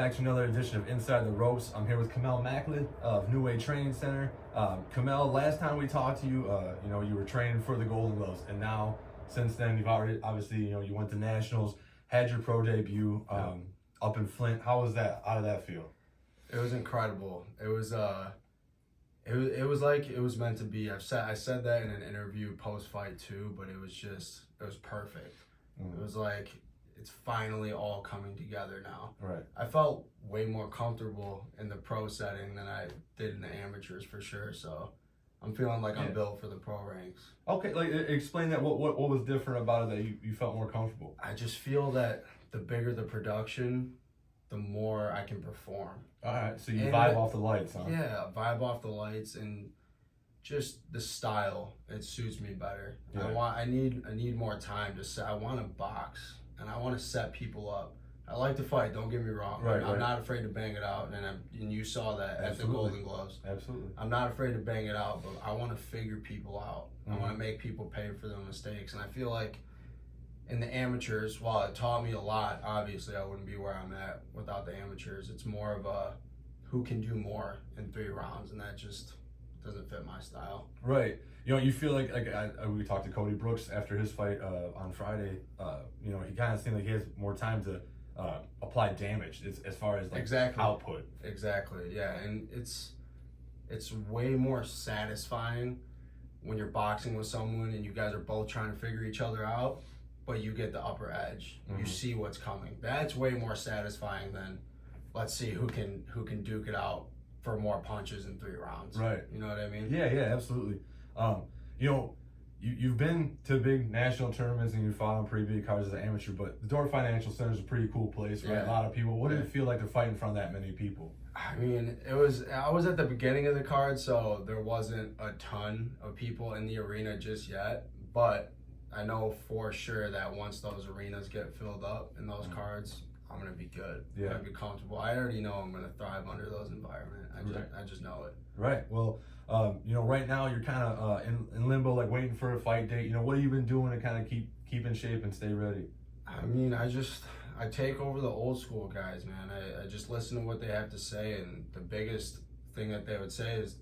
back to another edition of Inside the Ropes. I'm here with Kahmel Makled of New Way Training Center. Kahmel, last time we talked to you, you were training for the Golden Gloves, and now since then you've already obviously you went to nationals, had your pro debut up in Flint. How was that? How did that feel? It was incredible. It was like it was meant to be. I said that in an interview post fight too, but it was perfect. It was like it's finally all coming together now. Right. I felt way more comfortable in the pro setting than I did in the amateurs for sure. So I'm feeling like I'm built for the pro ranks. Okay, like explain that. What was different about it that you felt more comfortable? I just feel that the bigger the production, the more I can perform. All right, so you vibe off the lights, huh? Yeah, vibe off the lights and just the style. It suits me better. Yeah. I need more time to set. I want to box and I want to set people up. I like to fight. Don't get me wrong. Right, I'm not afraid to bang it out, and you saw that at the Golden Gloves. Absolutely. I'm not afraid to bang it out, but I want to figure people out. I want to make people pay for their mistakes, and I feel like in the amateurs, while it taught me a lot, obviously I wouldn't be where I'm at without the amateurs. It's more of a who can do more in 3 rounds, and that just doesn't fit my style. Right. You feel like we talked to Cody Brooks after his fight on Friday. He kind of seemed like he has more time to apply damage as far as like output. Exactly. Yeah, and it's way more satisfying when you're boxing with someone and you guys are both trying to figure each other out, but you get the upper edge. You see what's coming. That's way more satisfying than let's see who can duke it out for more punches in 3 rounds. Right. You know what I mean? Yeah, absolutely. You've been to big national tournaments and you fought on pretty big cards as an amateur, but the Door Financial Center is a pretty cool place, right? Yeah. A lot of people. What did it feel like to fight in front of that many people? I mean, I was at the beginning of the card, so there wasn't a ton of people in the arena just yet, but I know for sure that once those arenas get filled up in those cards, I'm going to be good. Yeah. I'm going to be comfortable. I already know I'm going to thrive under those environments. I just know it. Right. Well, right now you're kind of in limbo, like waiting for a fight date. What have you been doing to kind of keep in shape and stay ready? I mean, I take over the old school guys, man. I just listen to what they have to say, and the biggest thing that they would say is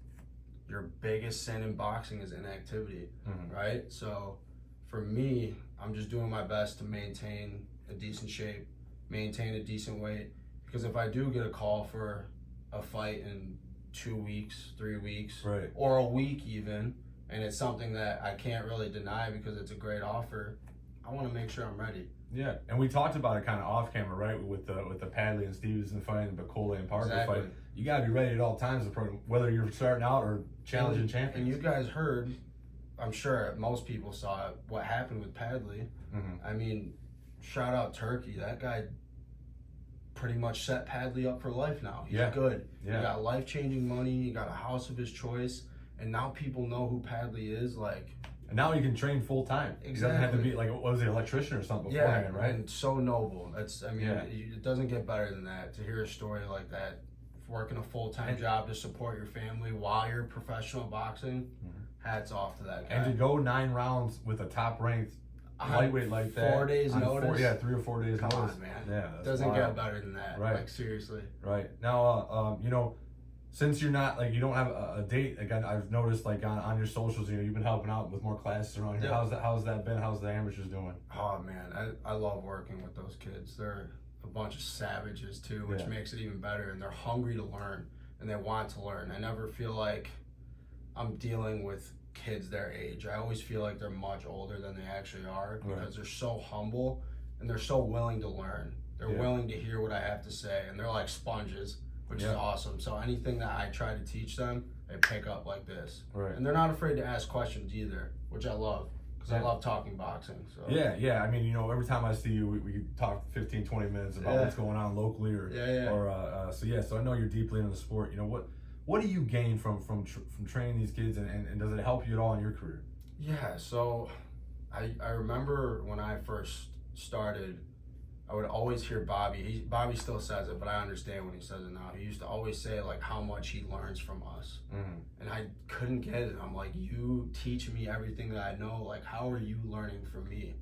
your biggest sin in boxing is inactivity, right? So for me, I'm just doing my best to maintain a decent shape, maintain a decent weight, because if I do get a call for a fight in 2 weeks, 3 weeks, right, or a week even, and it's something that I can't really deny because it's a great offer, I want to make sure I'm ready. Yeah, and we talked about it kind of off camera, right? With the Padley and Stevenson fight, and Bacola and Parker fight. You got to be ready at all times, whether you're starting out or challenging champions. And you guys heard, I'm sure most people saw it, what happened with Padley. I mean, shout out Turkey. That guy pretty much set Padley up for life now. He's good. Yeah. He got life-changing money. He got a house of his choice. And now people know who Padley is. And now he can train full time. Exactly. He doesn't have to be what was he, an electrician or something beforehand, right? And so noble. It doesn't get better than that. To hear a story like that, working a full-time job to support your family while you're professional boxing, hats off to that guy. And to go 9 rounds with a top-ranked lightweight like that. 4 days notice? 3 or 4 days Come notice. on, man. Yeah, doesn't get better than that. Right. Seriously. Right. Now, since you're not, you don't have a date, again, I've noticed, on your socials, you've been helping out with more classes around here. Yeah. How's that been? How's the amateurs doing? Oh, man. I love working with those kids. They're a bunch of savages, too, which makes it even better. And they're hungry to learn, and they want to learn. I never feel like I'm dealing with kids their age. I always feel like they're much older than they actually are because they're so humble and they're so willing to learn. They're willing to hear what I have to say, and they're like sponges, which is awesome. So anything that I try to teach them, they pick up like this. Right. And they're not afraid to ask questions either, which I love because I love talking boxing. So Yeah. I mean, every time I see you, we talk 15, 20 minutes about what's going on locally so I know you're deeply into the sport. What do you gain from training these kids, and does it help you at all in your career? Yeah, so I remember when I first started, I would always hear Bobby. Bobby still says it, but I understand when he says it now. He used to always say how much he learns from us. And I couldn't get it. I'm like, you teach me everything that I know. How are you learning from me?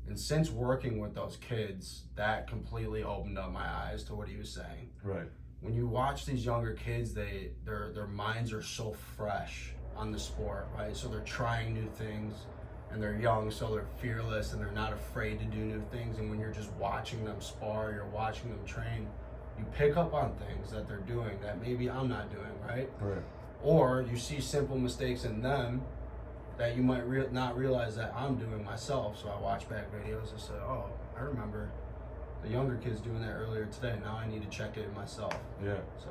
And since working with those kids, that completely opened up my eyes to what he was saying. Right. When you watch these younger kids, their minds are so fresh on the sport, right? So they're trying new things, and they're young, so they're fearless, and they're not afraid to do new things. And when you're just watching them spar, you're watching them train, you pick up on things that they're doing that maybe I'm not doing, right? Right. Or you see simple mistakes in them that you might not realize that I'm doing myself. So I watch back videos and say, oh, I remember the younger kids doing that earlier today. Now I need to check it myself. Yeah. So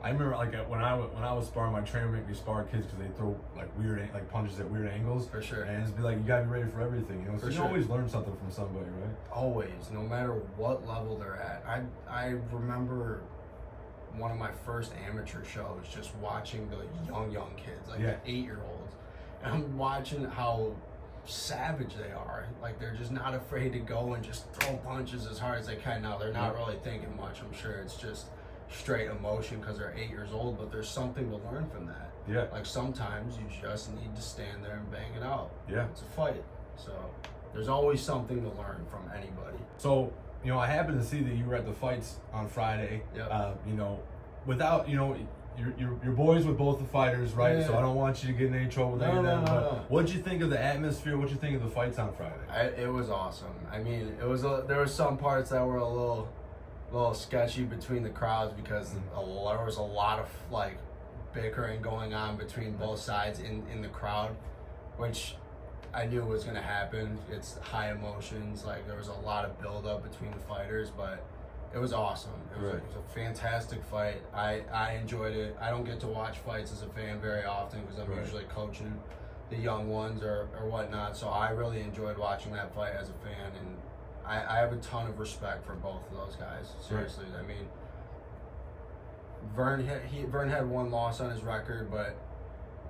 I remember like when I was sparring, my trainer would make me spar kids because they throw like weird like punches at weird angles. For sure. And it's be like, you gotta be ready for everything, you know. So For you sure. always learn something from somebody, right? Always, no matter what level they're at. I remember one of my first amateur shows just watching the young kids, like the 8-year-olds. And I'm watching how savage they are. Like they're just not afraid to go and just throw punches as hard as they can. Now they're not really thinking much. I'm sure it's just straight emotion because they're 8 years old, but there's something to learn from that. Yeah. Like sometimes you just need to stand there and bang it out. Yeah. It's a fight. So there's always something to learn from anybody. So, you know, I happened to see that you were at the fights on Friday. Yep. You know, without, you know, you're boys with both the fighters, right? Yeah. So I don't want you to get in any trouble with any of them. No. What'd you think of the atmosphere? What'd you think of the fights on Friday? It was awesome. I mean, there were some parts that were a little sketchy between the crowds because there was a lot of like bickering going on between both sides in the crowd, which I knew was going to happen. It's high emotions. Like there was a lot of build up between the fighters, but it was awesome. It was a fantastic fight. I enjoyed it. I don't get to watch fights as a fan very often because I'm usually coaching the young ones or whatnot. So I really enjoyed watching that fight as a fan, and I have a ton of respect for both of those guys. Seriously, I mean, Vern had one loss on his record, but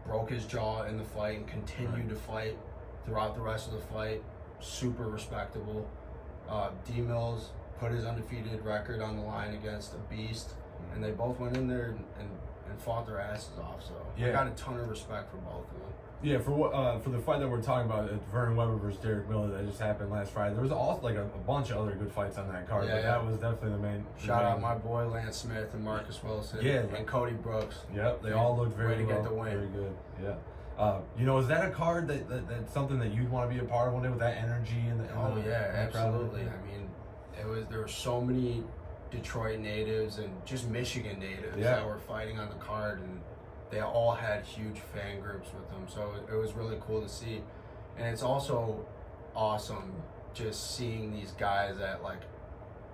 broke his jaw in the fight and continued to fight throughout the rest of the fight. Super respectable. D Mills put his undefeated record on the line against a beast, and they both went in there and fought their asses off. So I got a ton of respect for both of them. Yeah, for the fight that we're talking about, Vernon Weber versus Derek Miller that just happened last Friday, there was also like a bunch of other good fights on that card, but that was definitely the main. Shout out my boy Lance Smith and Marcus Wilson and Cody Brooks. Yep, they all looked very to well, get the win. very good. Yeah. You know, is that a card that's something that you'd want to be a part of one day with that energy and the absolutely. I mean, there were so many Detroit natives and just Michigan natives that were fighting on the card, and they all had huge fan groups with them. So it was really cool to see. And it's also awesome just seeing these guys that like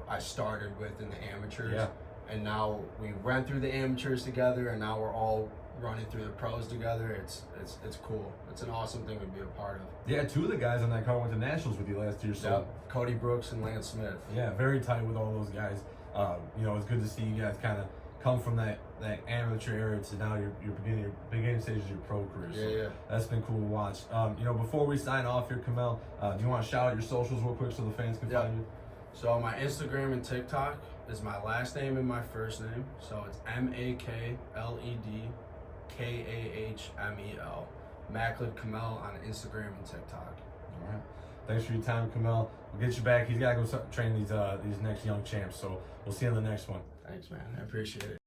I started with in the amateurs. Yeah. And now we ran through the amateurs together, and now we're all running through the pros together. It's cool. It's an awesome thing to be a part of. Yeah, two of the guys on that card went to nationals with you last year. So Cody Brooks and Lance Smith. Yeah, very tight with all those guys. You know, it's good to see you guys kind of come from that amateur era to now you're beginning stage of your pro career. So that's been cool to watch. You know, before we sign off here, Kahmel, do you want to shout out your socials real quick so the fans can find you? So my Instagram and TikTok is my last name and my first name. So it's MAKLED KAHMEL. Makled Kahmel on Instagram and TikTok. All right. Thanks for your time, Kahmel. We'll get you back. He's got to go train these next young champs. So we'll see you on the next one. Thanks, man. I appreciate it.